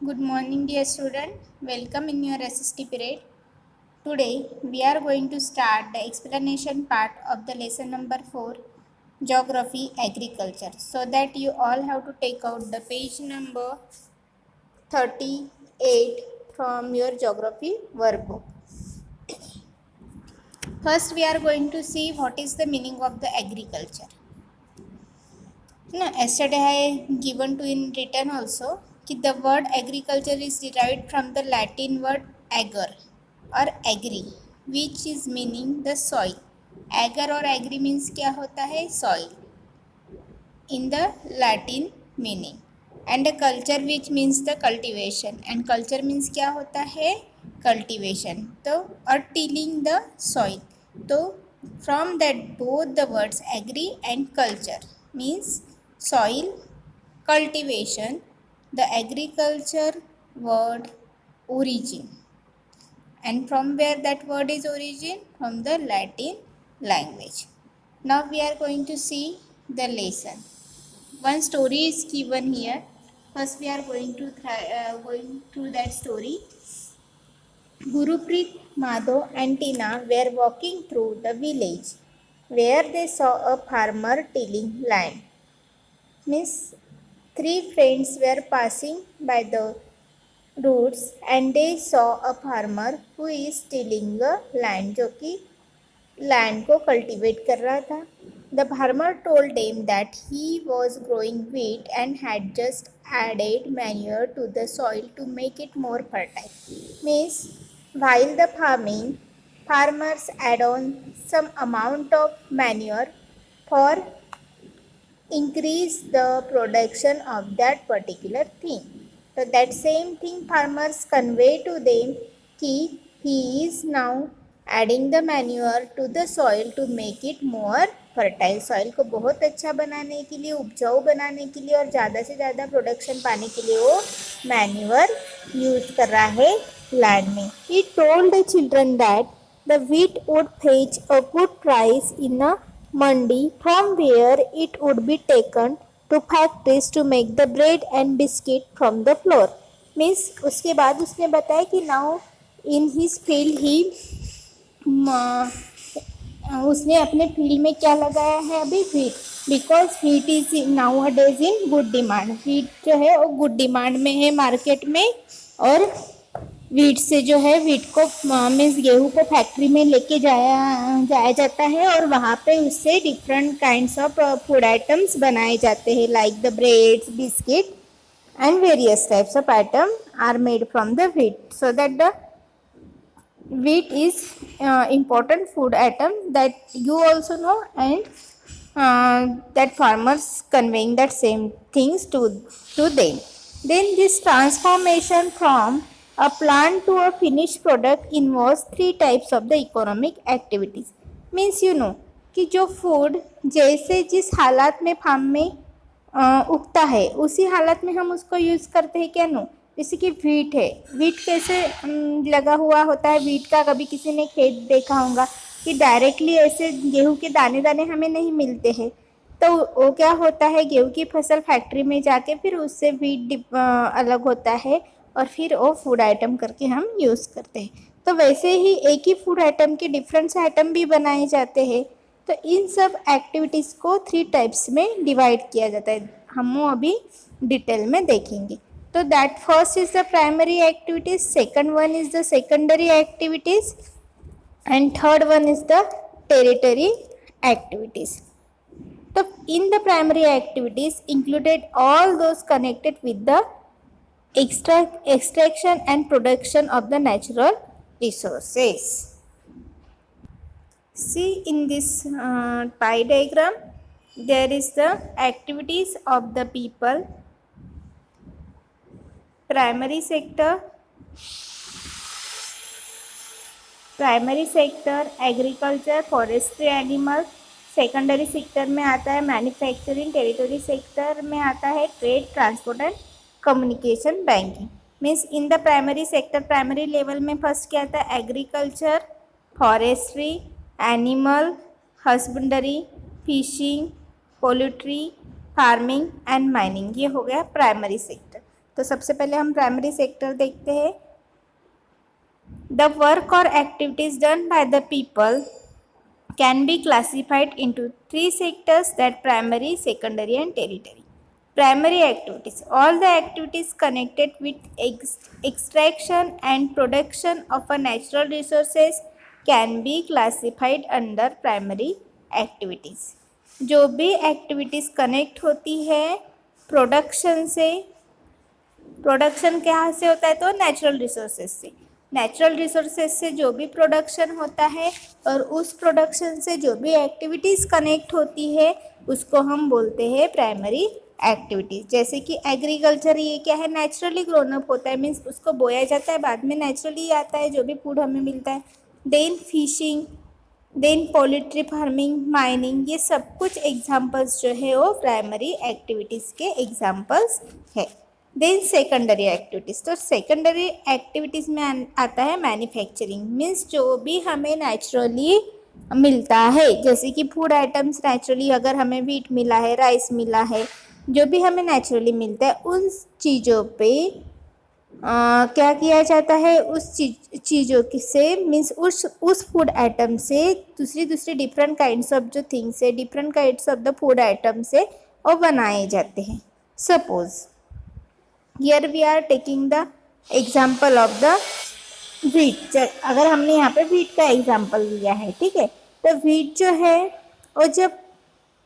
Good morning, dear student. Welcome in your SST period. Today, we are going to start the explanation part of the lesson number 4, Geography Agriculture. So that you all have to take out the page number 38 from your Geography workbook. First, we are going to see what is the meaning of the agriculture. Yesterday I given to in written also that the word agriculture is derived from the Latin word ager or agri, which is meaning the soil. Ager or agri means क्या होता है? Soil in the Latin meaning. And a culture which means the cultivation, and culture means क्या होता है? Cultivation. तो or tilling the soil. तो from that both the words agri and culture means soil cultivation, the agriculture word origin. And from where that word is origin? From the Latin language. Now we are going to see the lesson. One story is given here. First we are going to going through that story. Gurupreet, Madhav and Tina were walking through the village where they saw a farmer tilling land. Miss, three friends were passing by the roads and they saw a farmer who is tilling a land, जो कि land को cultivate कर रहा था. The farmer told them that he was growing wheat and had just added manure to the soil to make it more fertile. Means, while the farmers add on some amount of manure for increase the production of that particular thing. So that same thing farmers convey to them कि he is now adding the manure to the soil to make it more fertile. Soil को बहुत अच्छा बनाने के लिए, उपजाऊ बनाने के लिए और ज़्यादा से ज़्यादा प्रोडक्शन पाने के लिए वो मैन्यूअर यूज कर रहा है लैंड में. He told the children that the wheat would fetch a good price in a mandi from where it would be taken to factories to make the bread and biscuit from the flour. Means उसके बाद उसने बताया कि now in his field he उसने अपने field में क्या लगाया है अभी? Wheat. Because wheat is now days in good demand. Wheat जो है वो गुड डिमांड में है मार्केट में. और व्हीट से जो है व्हीट को मीन्स गेहूँ को फैक्ट्री में लेके जाया जाता है और वहाँ पे उससे different kinds of food items बनाए जाते हैं like the breads, biscuit and various types of item are made from the wheat. So that the wheat is important food item that you also know, and that farmers conveying that same things to them. Then this transformation from a plant to a finished product involves three types of the economic activities. Means you know कि जो food जैसे जिस हालात में farm में उगता है उसी हालत में हम उसको यूज़ करते हैं क्या? नो. जैसे कि व्हीट है, व्हीट कैसे लगा हुआ होता है? व्हीट का कभी किसी ने खेत देखा होगा कि डायरेक्टली ऐसे गेहूं के दाने दाने हमें नहीं मिलते हैं. तो वो क्या होता है, गेहूं की फसल फैक्ट्री में जाके फिर उससे व्हीट अलग होता है और फिर वो फूड आइटम करके हम यूज़ करते हैं. तो वैसे ही एक ही फूड आइटम के डिफरेंट आइटम भी बनाए जाते हैं. तो इन सब एक्टिविटीज़ को थ्री टाइप्स में डिवाइड किया जाता है. हम वो अभी डिटेल में देखेंगे. तो that first is the primary activities, second one is the secondary activities and third one is the tertiary activities. तो in the primary activities included all those connected with the extraction and production of the natural resources. See in this pie diagram, there is the activities of the people. Primary sector agriculture, forestry, animal. Secondary sector में आता है manufacturing. Territory sector में आता है trade, transport and communication, banking. Means in the primary sector, primary level में first क्या आता है? Agriculture, forestry, animal husbandry, fishing, poultry, farming and mining. ये हो गया प्राइमरी सेक्टर. तो सबसे पहले हम प्राइमरी सेक्टर देखते हैं। द वर्क और activities done by the people can be classified into three sectors, that primary, secondary and tertiary. Primary activities, all the activities connected with extraction and production of a natural resources can be classified under primary activities. जो भी activities connect होती है production से, production कहाँ से होता है तो नेचुरल रिसोर्सेज से, नेचुरल रिसोर्सेज से जो भी प्रोडक्शन होता है और उस प्रोडक्शन से जो भी एक्टिविटीज़ कनेक्ट होती है उसको हम बोलते हैं प्राइमरी एक्टिविटीज़। जैसे कि एग्रीकल्चर, ये क्या है, नेचुरली ग्रोन अप होता है, मीन्स उसको बोया जाता है, बाद में नेचुरली आता है जो भी फूड हमें मिलता है। Then fishing, then poultry farming, mining, ये सब कुछ एग्जाम्पल्स जो है वो प्राइमरी एक्टिविटीज़ के एग्जाम्पल्स है। देन सेकेंडरी एक्टिविटीज़, तो सेकेंडरी एक्टिविटीज़ में आता है मैन्युफैक्चरिंग, मीन्स जो भी हमें नेचुरली मिलता है, जैसे कि फूड आइटम्स नेचुरली, अगर हमें व्हीट मिला है, राइस मिला है, जो भी हमें नेचुरली मिलता है उन चीज़ों पे क्या किया जाता है, उस चीज़ों से, मीन्स उस फूड आइटम से दूसरी डिफरेंट काइंड्स ऑफ जो थिंग्स है, different kinds of the food item से वो बनाए जाते हैं। Suppose here we are taking the example of the wheat, अगर हमने यहाँ पे व्हीट का एग्जाम्पल लिया है, ठीक है, तो व्हीट जो है वो जब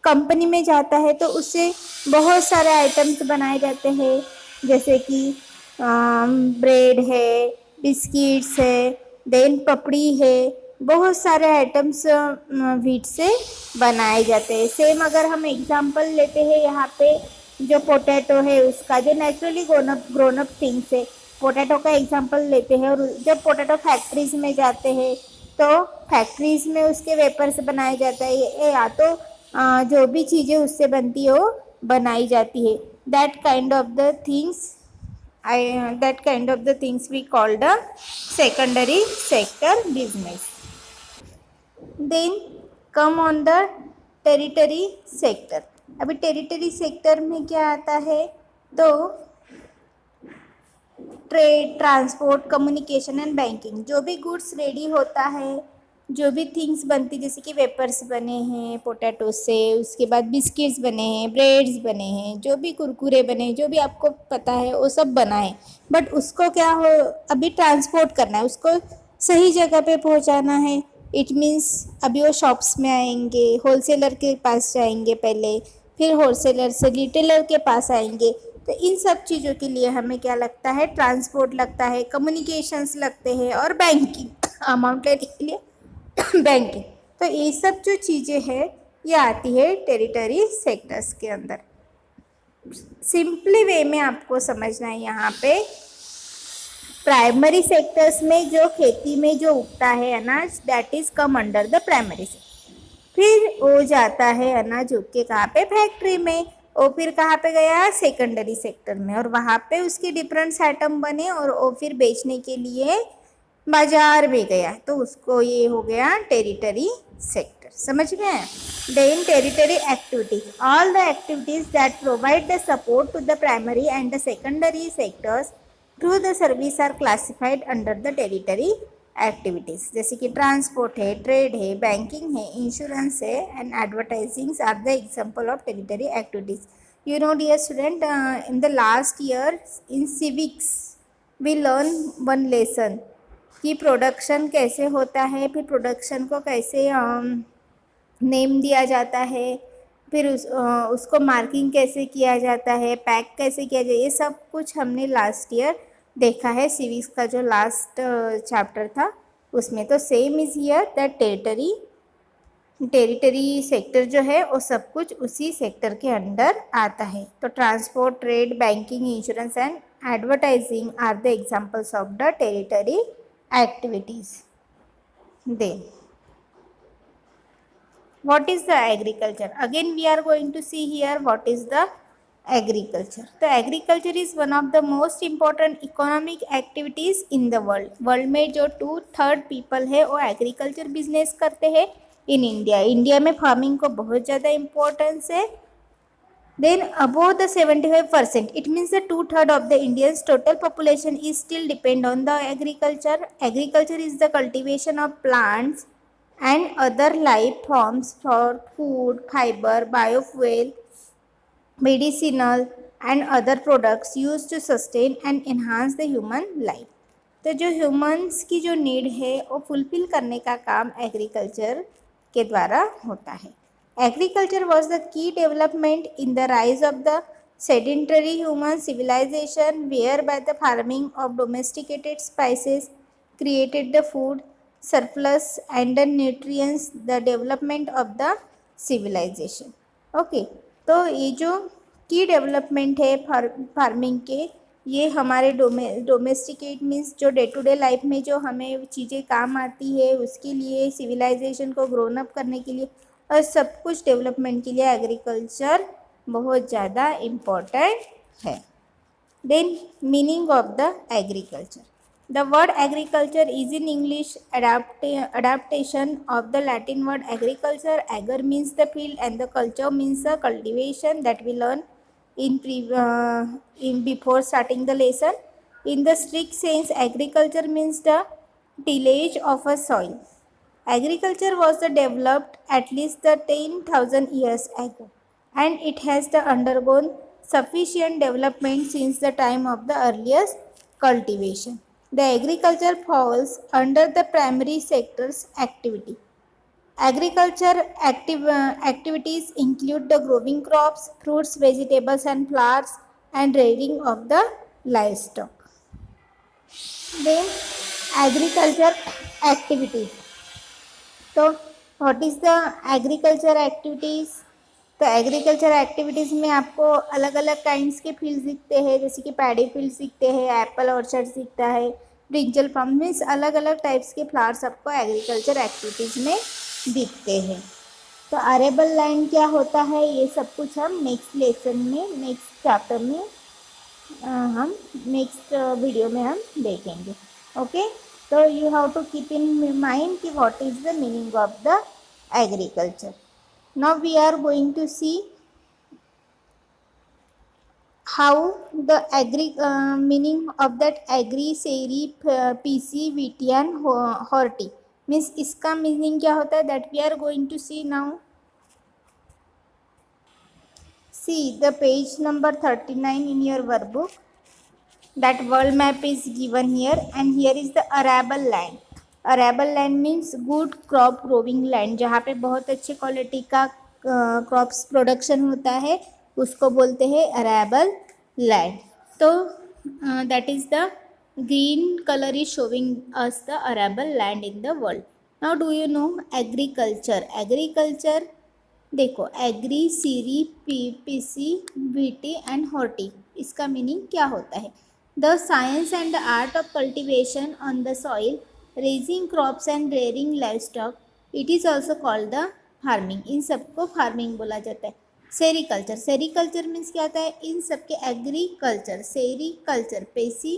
कंपनी में जाता है तो उससे बहुत सारे आइटम्स बनाए जाते हैं, जैसे कि ब्रेड है, बिस्किट्स है, देन पपड़ी है, बहुत सारे आइटम्स व्हीट से बनाए जाते हैं। सेम अगर हम एग्जांपल लेते हैं यहाँ पे जो पोटैटो है उसका, जो नेचुरली ग्रोन अप थिंग्स है, पोटैटो का एग्जांपल लेते हैं, और जब पोटैटो फैक्ट्रीज में जाते हैं तो फैक्ट्रीज में उसके वेपर से बनाया जाता है, या तो जो भी चीज़ें उससे बनती है वो बनाई जाती है। That kind of the things we call the secondary sector business. Then come on the territory sector. अभी टेरिटरी सेक्टर में क्या आता है तो trade, transport, communication and banking, जो भी गुड्स रेडी होता है, जो भी थिंग्स बनती, जैसे कि वेपर्स बने हैं पोटैटो से, उसके बाद बिस्किट्स बने हैं, ब्रेड्स बने हैं, जो भी कुरकुरे बने हैं, जो भी आपको पता है वो सब बना है, बट उसको क्या हो, अभी ट्रांसपोर्ट करना है, उसको सही जगह पे पहुंचाना है। इट मीन्स अभी वो शॉप्स में आएंगे, होलसेलर के पास जाएंगे पहले, फिर होलसेलर से रिटेलर के पास आएंगे, तो इन सब चीज़ों के लिए हमें क्या लगता है, ट्रांसपोर्ट लगता है, कम्युनिकेशंस लगते हैं, और बैंकिंग, अमाउंट लेने के लिए बैंकिंग। तो ये सब जो चीज़ें हैं ये आती है टेरिटरी सेक्टर्स के अंदर। सिंपली वे में आपको समझना है यहाँ पे, प्राइमरी सेक्टर्स में जो खेती में जो उगता है अनाज, that is come under the primary sector. फिर वो जाता है अनाज उग के कहाँ पे, फैक्ट्री में, और फिर कहाँ पे गया, सेकेंडरी सेक्टर में, और वहाँ पे उसके डिफरेंट आइटम बने और वो फिर बेचने के लिए बाजार में गया, तो उसको ये हो गया टेरिटरी सेक्टर। समझ में आया? Then territory activities, all the activities that provide the support to the primary and the secondary sectors through the service are classified under the territory activities. जैसे कि ट्रांसपोर्ट है, ट्रेड है, बैंकिंग है, insurance है and advertising are the example of territory activities. You know dear student, in the last year in civics we learn one lesson कि production कैसे होता है, फिर प्रोडक्शन को कैसे नेम दिया जाता है, फिर उसको मार्किंग कैसे किया जाता है, पैक कैसे किया जाए, ये सब कुछ हमने लास्ट ईयर देखा है। सिविक्स का जो लास्ट चैप्टर था उसमें। तो same is here that territory sector जो है वो सब कुछ उसी सेक्टर के अंडर आता है। तो transport, trade, banking, insurance and advertising are the examples of the territory activities. Then what is the agriculture? Again we are going to see here what is the agriculture. So agriculture is one of the most important economic activities in the world. World में जो 2/3 people है वो agriculture business करते हैं in India. India में farming को बहुत ज़्यादा इम्पोर्टेंस है Then above the 75%, it means the 2/3 of the Indians total population is still depend on the agriculture. Agriculture is the cultivation of plants and other life forms for food, fiber, biofuel, medicinal and other products used to sustain and enhance the human life. तो जो humans की जो need है वो fulfil करने का काम agriculture के द्वारा होता है. Agriculture was the key development in the rise of the sedentary human civilization whereby the farming of domesticated spices created the food surplus and the nutrients, the development of the civilization. Okay तो ये जो की development है farming के, ये हमारे domesticate means जो day to day life में जो हमें चीज़ें काम आती है उसके लिए, सिविलाइजेशन को ग्रोन अप करने के लिए और सब कुछ डेवलपमेंट के लिए एग्रीकल्चर बहुत ज़्यादा इम्पोर्टेंट है. Then meaning of the agriculture. The word agriculture is in English adaptation of the Latin word agriculture. Agar means the field and the culture means the cultivation that we learn in before starting the lesson. In the strict sense, agriculture means the tillage of a soil. Agriculture was developed at least the 10,000 years ago, and it has undergone sufficient development since the time of the earliest cultivation. The agriculture falls under the primary sector's activity. Agriculture activities include the growing crops, fruits, vegetables and flowers and rearing of the livestock. Then agriculture activities. तो what is the agriculture activities. तो agriculture activities में आपको अलग अलग kinds के fields दिखते हैं, जैसे कि पैडी फील्ड्स दिखते हैं, एप्पल ऑर्चर्ड्स दिखता है, ब्रिंजल फार्म, मीन्स अलग अलग टाइप्स के फ्लावर्स आपको एग्रीकल्चर एक्टिविटीज़ में दिखते हैं. तो अरेबल लैंड क्या होता है ये सब कुछ हम नेक्स्ट लेसन में, नेक्स्ट चैप्टर में हम नेक्स्ट वीडियो में हम देखेंगे. ओके तो you have to keep in mind कि what is the meaning of the agriculture. Now we are going to see how the meaning of that agri, seri, pc, vt and horti means इसका meaning क्या होता है, that we are going to see now. See the page number 39 in your workbook. That world map is given here and here is the arable land. Arable land means good crop growing land, जहाँ पे बहुत अच्छे quality का crops production होता है उसको बोलते हैं अरेबल लैंड. तो that is the green colour is showing us the arable land in the world. Now do you know agriculture. Agriculture देखो, agri, seri, pisci, viti and horti, इसका meaning क्या होता है. The science and the art of cultivation on the soil, raising crops and rearing livestock, it is also called the farming. इन सबको farming बोला जाता है. सेरीकल्चर. सेरीकल्चर मीन्स क्या होता है, इन सबके एग्रीकल्चर, सेरीकल्चर, पेसी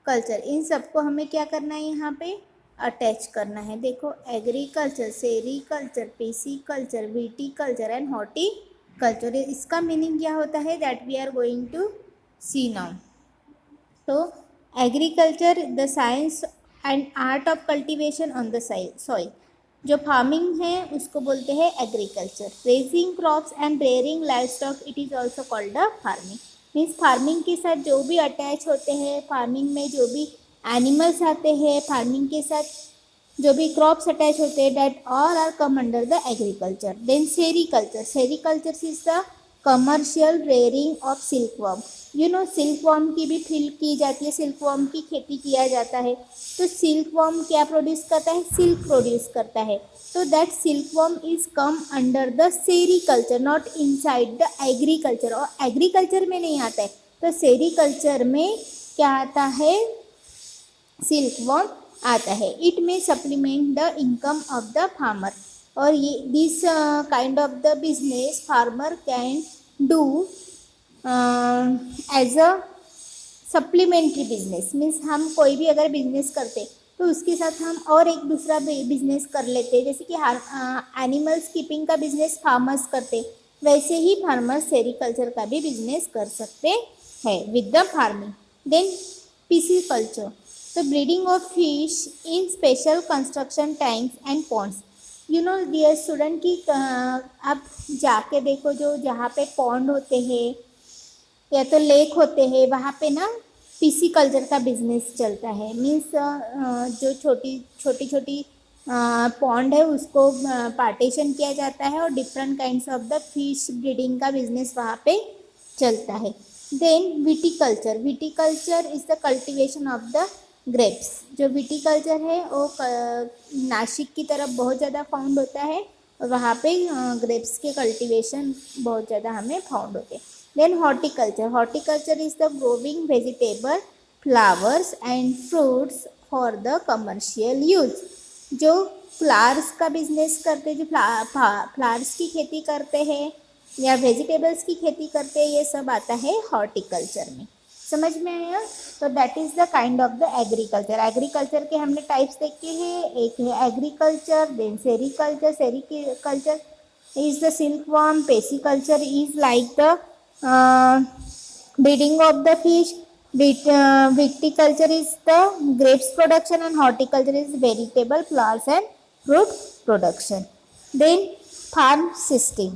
कल्चर, इन सबको हमें क्या करना है यहाँ पे अटैच करना है. देखो agriculture, sericulture, pisci culture, viti culture and horti culture, इसका मीनिंग क्या होता है that we are going to see now. तो agriculture the science and art of cultivation on the soil, जो फार्मिंग है उसको बोलते हैं agriculture. Raising crops and rearing livestock, it is also called the farming. Means farming के साथ जो भी अटैच होते हैं, फार्मिंग में जो भी एनिमल्स आते हैं, फार्मिंग के साथ जो भी क्रॉप्स अटैच होते हैं, that all are come under the agriculture. Then sericulture. Sericulture is the commercial rearing of silkworm. You know silkworm की भी फील की जाती है, सिल्कवर्म की खेती किया जाता है. तो सिल्कवर्म क्या प्रोड्यूस करता है, सिल्क प्रोड्यूस करता है. तो that silkworm is come under the sericulture, not inside the agriculture. और एग्रीकल्चर में नहीं आता है. तो सेरीकल्चर में क्या आता है, सिल्कवर्म आता है. इट में supplement the income of the farmer. और ये this kind of the business farmer can do as a supplementary business. Means हम कोई भी अगर बिजनेस करते तो उसके साथ हम और एक दूसरा बिजनेस कर लेते. जैसे कि एनिमल्स कीपिंग का बिजनेस फार्मर्स करते, वैसे ही फार्मर्स सेरिकल्चर का भी बिजनेस कर सकते हैं with the farming. Then pisci culture, तो breeding of fish in special construction tanks and ponds. You know dear student की आप जाके देखो जो जहाँ पे पॉन्ड होते हैं या तो लेक होते हैं वहाँ पे ना पीसी कल्चर का बिजनेस चलता है। मीन्स जो छोटी छोटी छोटी पॉन्ड है उसको पार्टीशन किया जाता है और different kinds of the fish breeding का बिजनेस वहाँ पे चलता है। Then viticulture, viticulture is the cultivation of the grapes. जो विटीकल्चर है वो नासिक की तरफ बहुत ज़्यादा फाउंड होता है और वहाँ पे ग्रेप्स के कल्टीवेशन बहुत ज़्यादा हमें फाउंड होते हैं। Then horticulture, horticulture is the growing vegetable flowers and fruits for the commercial use. जो फ्लावर्स का बिजनेस करते, जो फ्लावर्स की खेती करते हैं या वेजिटेबल्स की खेती करते हैं, ये सब आता है हॉर्टिकल्चर में। समझ में आया? तो that is the kind of the agriculture. Agriculture के हमने टाइप्स देखे हैं, एक है agriculture, then sericulture. Sericulture is the silkworm, pisciculture is like the breeding of the fish, viticulture is the grapes production, and horticulture is vegetable, flowers and fruit production. Then farm system,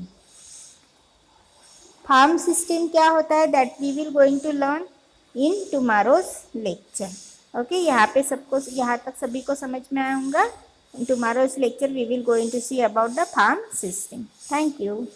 farm system क्या होता है that we will going to learn in tomorrow's lecture. Okay, यहाँ पे सबको, यहाँ तक सभी को समझ में आया होगा। In tomorrow's lecture we will going to see about the farm system. Thank you.